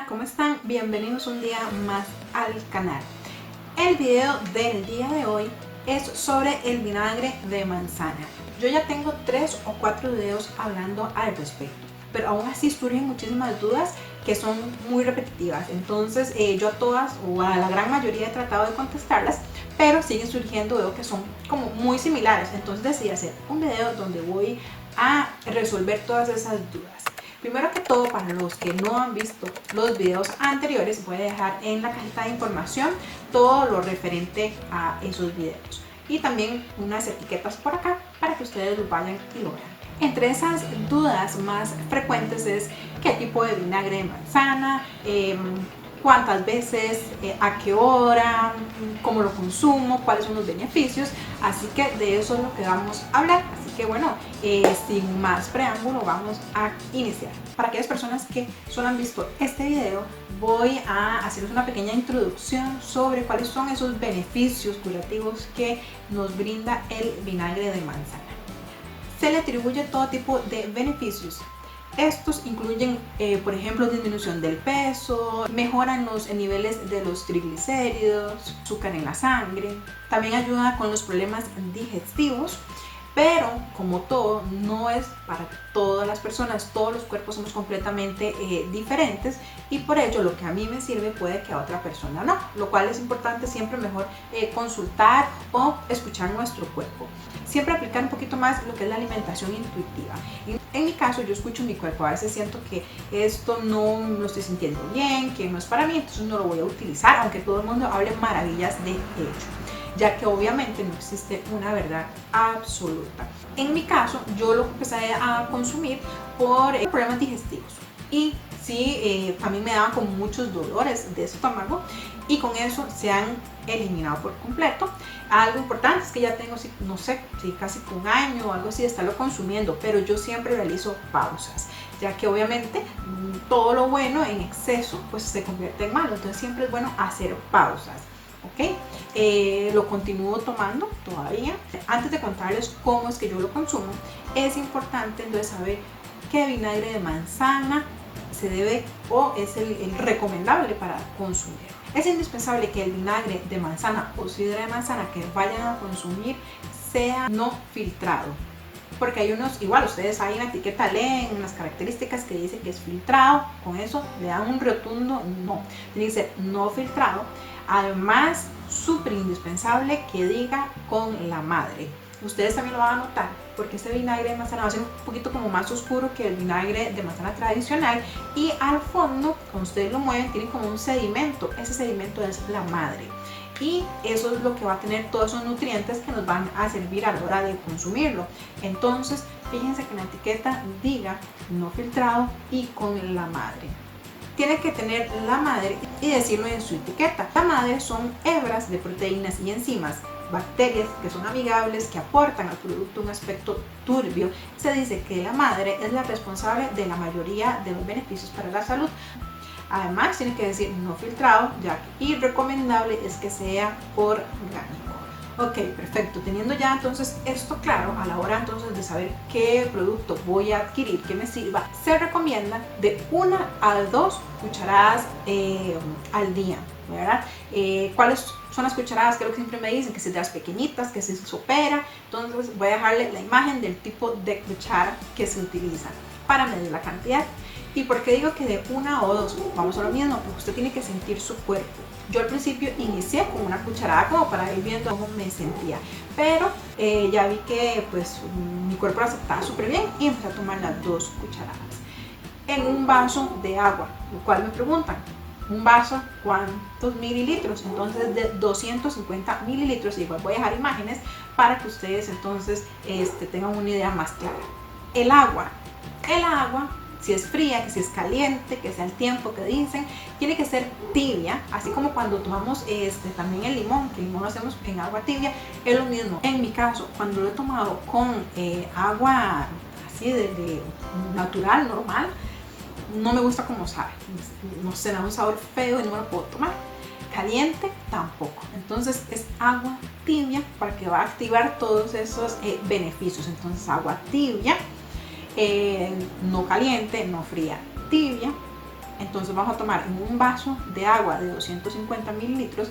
¿cómo están? Bienvenidos un día más al canal. El video del día de hoy es sobre el vinagre de manzana. Yo ya tengo 3 o 4 videos hablando al respecto, pero aún así surgen muchísimas dudas que son muy repetitivas. Entonces yo a todas o a la gran mayoría he tratado de contestarlas, pero siguen surgiendo, veo que son como muy similares. Entonces decidí hacer un video donde voy a resolver todas esas dudas. Primero que todo, para los que no han visto los videos anteriores, voy a dejar en la cajita de información todo lo referente a esos videos y también unas etiquetas por acá para que ustedes lo vayan y lo vean. Entre esas dudas más frecuentes es qué tipo de vinagre de manzana, cuántas veces, a qué hora, cómo lo consumo, cuáles son los beneficios. Así que de eso es lo que vamos a hablar. Así que bueno, sin más preámbulo vamos a iniciar. Para aquellas personas que solo han visto este video, voy a hacerles una pequeña introducción sobre cuáles son esos beneficios curativos que nos brinda el vinagre de manzana. Se le atribuye todo tipo de beneficios. Estos incluyen, por ejemplo, disminución del peso, mejoran los niveles de los triglicéridos, azúcar en la sangre, también ayuda con los problemas digestivos, pero como todo, no es para todas las personas, todos los cuerpos somos completamente diferentes y por ello lo que a mí me sirve puede que a otra persona no, lo cual es importante siempre mejor consultar o escuchar nuestro cuerpo. Siempre aplicar un poquito más lo que es la alimentación intuitiva. En mi caso yo escucho mi cuerpo, a veces siento que esto no lo estoy sintiendo bien, que no es para mí, entonces no lo voy a utilizar, aunque todo el mundo hable maravillas de ello, ya que obviamente no existe una verdad absoluta. En mi caso, yo lo empecé a consumir por problemas digestivos y sí, a mí me daban como muchos dolores de estómago y con eso se han eliminado por completo. Algo importante es que ya tengo, no sé, casi un año o algo así de estarlo consumiendo, pero yo siempre realizo pausas, ya que obviamente todo lo bueno en exceso pues se convierte en malo, entonces siempre es bueno hacer pausas. ¿Ok? Lo continúo tomando todavía. Antes de contarles cómo es que yo lo consumo, es importante entonces saber qué vinagre de manzana se debe o es el recomendable para consumir. Es indispensable que el vinagre de manzana o sidra de manzana que vayan a consumir sea no filtrado, porque hay unos, igual ustedes ahí en la etiqueta leen las características que dice que es filtrado, con eso le dan un rotundo no, tiene que ser no filtrado. Además, súper indispensable que diga con la madre. Ustedes también lo van a notar porque este vinagre de manzana va a ser un poquito como más oscuro que el vinagre de manzana tradicional y al fondo, cuando ustedes lo mueven, tiene como un sedimento. Ese sedimento es la madre y eso es lo que va a tener todos esos nutrientes que nos van a servir a la hora de consumirlo. Entonces, fíjense que en la etiqueta diga no filtrado y con la madre. Tiene que tener la madre y decirlo en su etiqueta. La madre son hebras de proteínas y enzimas, bacterias que son amigables, que aportan al producto un aspecto turbio. Se dice que la madre es la responsable de la mayoría de los beneficios para la salud. Además, tiene que decir no filtrado, ya que recomendable es que sea orgánico. Ok, perfecto. Teniendo ya entonces esto claro, a la hora entonces de saber qué producto voy a adquirir que me sirva, se recomienda de 1 a 2 cucharadas al día, ¿verdad? ¿Cuáles son las cucharadas? Que es lo que siempre me dicen, que si de las pequeñitas, que se sopera. Entonces voy a dejarle la imagen del tipo de cuchara que se utiliza para medir la cantidad. ¿Y por qué digo que de 1 o 2? Vamos a lo mismo, porque usted tiene que sentir su cuerpo. Yo al principio inicié con una cucharada como para ir viendo cómo me sentía, pero ya vi que pues mi cuerpo lo aceptaba súper bien y empecé a tomar las 2 cucharadas en un vaso de agua, lo cual me preguntan, ¿un vaso cuántos mililitros? Entonces de 250 mililitros, y igual voy a dejar imágenes para que ustedes entonces tengan una idea más clara. El agua, si es fría, que si es caliente, que sea el tiempo que dicen, tiene que ser tibia, así como cuando tomamos también el limón, que el limón lo hacemos en agua tibia, es lo mismo. En mi caso, cuando lo he tomado con agua así de natural, normal, no me gusta como sabe, no sé, da un sabor feo y no me lo puedo tomar. Caliente tampoco, entonces es agua tibia para que va a activar todos esos beneficios. Entonces agua tibia, no caliente, no fría, tibia. Entonces vamos a tomar en un vaso de agua de 250 mililitros,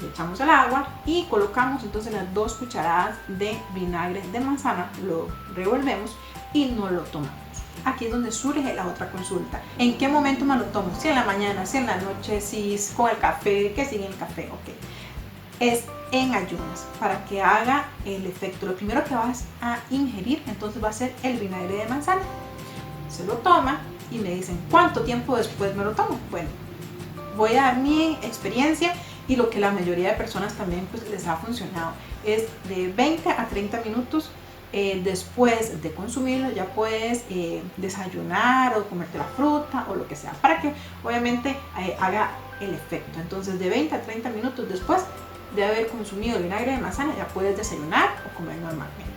le echamos el agua y colocamos entonces las 2 cucharadas de vinagre de manzana, lo revolvemos y no lo tomamos. Aquí es donde surge la otra consulta. ¿En qué momento me lo tomo? Si en la mañana, si en la noche, si es con el café, que sin el café, ok. Es en ayunas, para que haga el efecto. Lo primero que vas a ingerir entonces va a ser el vinagre de manzana. Se lo toma y me dicen, ¿cuánto tiempo después me lo tomo? Bueno, voy a dar mi experiencia y lo que la mayoría de personas también pues les ha funcionado. Es de 20 a 30 minutos después de consumirlo. Ya puedes desayunar o comerte la fruta o lo que sea, para que obviamente haga el efecto. Entonces de 20 a 30 minutos después de haber consumido el vinagre de manzana ya puedes desayunar o comer normalmente.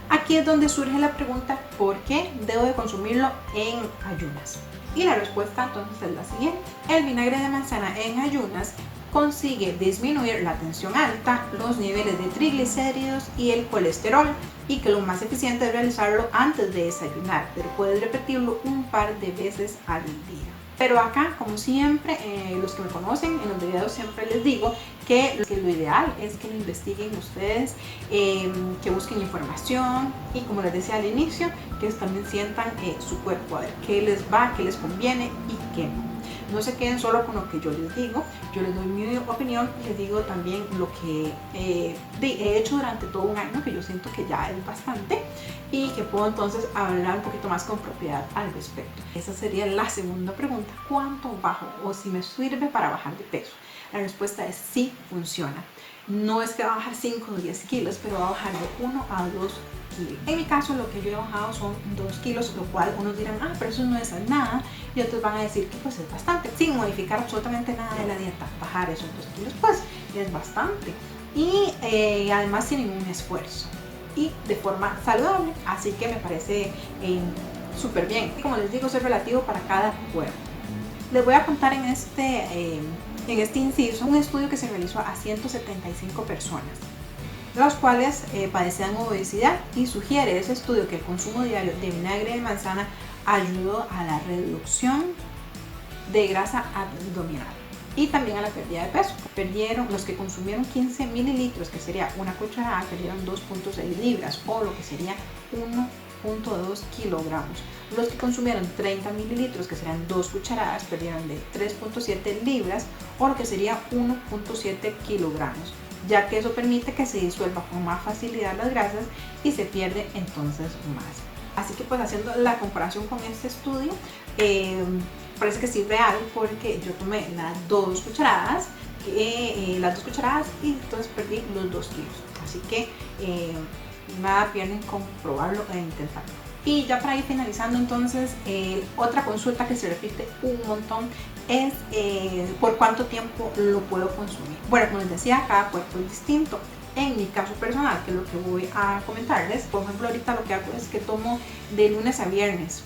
Aquí es donde surge la pregunta, ¿por qué debo de consumirlo en ayunas? Y la respuesta entonces es la siguiente. El vinagre de manzana en ayunas consigue disminuir la tensión alta, los niveles de triglicéridos y el colesterol, y que lo más eficiente es realizarlo antes de desayunar, pero puedes repetirlo un par de veces al día. Pero acá, como siempre, los que me conocen en los videos siempre les digo que lo ideal es que lo investiguen ustedes, que busquen información y, como les decía al inicio, que también sientan su cuerpo, a ver qué les va, qué les conviene y qué no. No se queden solo con lo que yo les digo, yo les doy mi opinión y les digo también lo que he hecho durante todo un año, que yo siento que ya es bastante y que puedo entonces hablar un poquito más con propiedad al respecto. Esa sería la segunda pregunta, ¿cuánto bajo o si me sirve para bajar de peso? La respuesta es sí, funciona. No es que va a bajar 5 o 10 kilos, pero va a bajar de 1 a 2 kilos. En mi caso, lo que yo he bajado son 2 kilos, lo cual unos dirán, pero eso no es nada, y otros van a decir que pues es bastante, sin modificar absolutamente nada de la dieta. Bajar esos 2 kilos pues es bastante, y además sin ningún esfuerzo y de forma saludable, así que me parece súper bien. Como les digo, es relativo para cada cuerpo. Les voy a contar en este inciso un estudio que se realizó a 175 personas, los cuales padecían obesidad, y sugiere ese estudio que el consumo diario de vinagre de manzana ayudó a la reducción de grasa abdominal y también a la pérdida de peso. Los que consumieron 15 mililitros, que sería una cucharada, perdieron 2.6 libras o lo que sería 1.2 kilogramos. Los que consumieron 30 mililitros, que serían 2 cucharadas, perdieron de 3.7 libras o lo que sería 1.7 kilogramos, ya que eso permite que se disuelva con más facilidad las grasas y se pierde entonces más. Así que pues haciendo la comparación con este estudio, parece que sí es real, porque yo tomé las 2 cucharadas y entonces perdí los 2 kilos. Así que nada pierden con probarlo e intentarlo. Y ya para ir finalizando, entonces otra consulta que se repite un montón es por cuánto tiempo lo puedo consumir. Bueno, como les decía, cada cuerpo es distinto. En mi caso personal, que es lo que voy a comentarles, por ejemplo, ahorita lo que hago es que tomo de lunes a viernes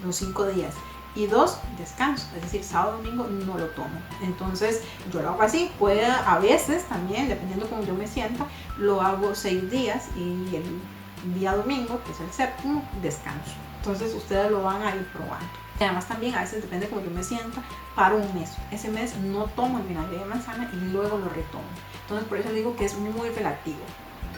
los 5 días y 2 descanso, es decir, sábado domingo no lo tomo. Entonces yo lo hago así. Puede a veces también, dependiendo cómo yo me sienta, lo hago 6 días y el día domingo, que es el séptimo, descanso. Entonces ustedes lo van a ir probando. Y además también a veces depende cómo yo me sienta, para un mes. Ese mes no tomo el vinagre de manzana y luego lo retomo. Entonces por eso digo que es muy relativo.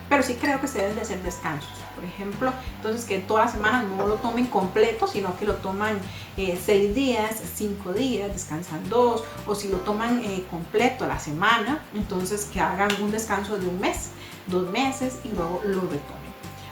Pero sí creo que se deben de hacer descansos. Por ejemplo, entonces que toda la semana no lo tomen completo, sino que lo toman 6 días, 5 días, descansan 2. O si lo toman completo la semana, entonces que hagan un descanso de un mes, 2 meses y luego lo retomen.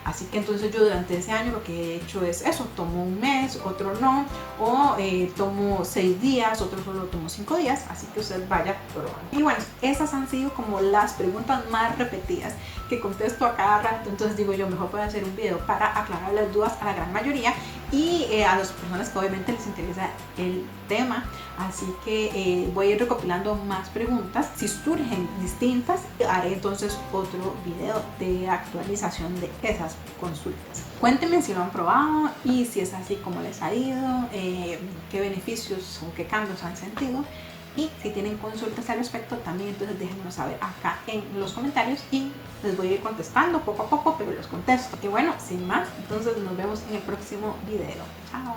Así que entonces yo durante ese año lo que he hecho es eso, tomo un mes, otro no, o tomo 6 días, otro solo tomo 5 días, así que usted vaya probando. Y bueno, esas han sido como las preguntas más repetidas que contesto a cada rato. Entonces digo yo, mejor puedo hacer un video para aclarar las dudas a la gran mayoría y a las personas que obviamente les interesa el tema. Así que voy a ir recopilando más preguntas. Si surgen distintas, haré entonces otro video de actualización de esas consultas. Cuéntenme si lo han probado y si es así como les ha ido, qué beneficios o qué cambios han sentido. Y si tienen consultas al respecto también, entonces déjenmelo saber acá en los comentarios y les voy a ir contestando poco a poco, pero los contesto. Y bueno, sin más, entonces nos vemos en el próximo video. Chao.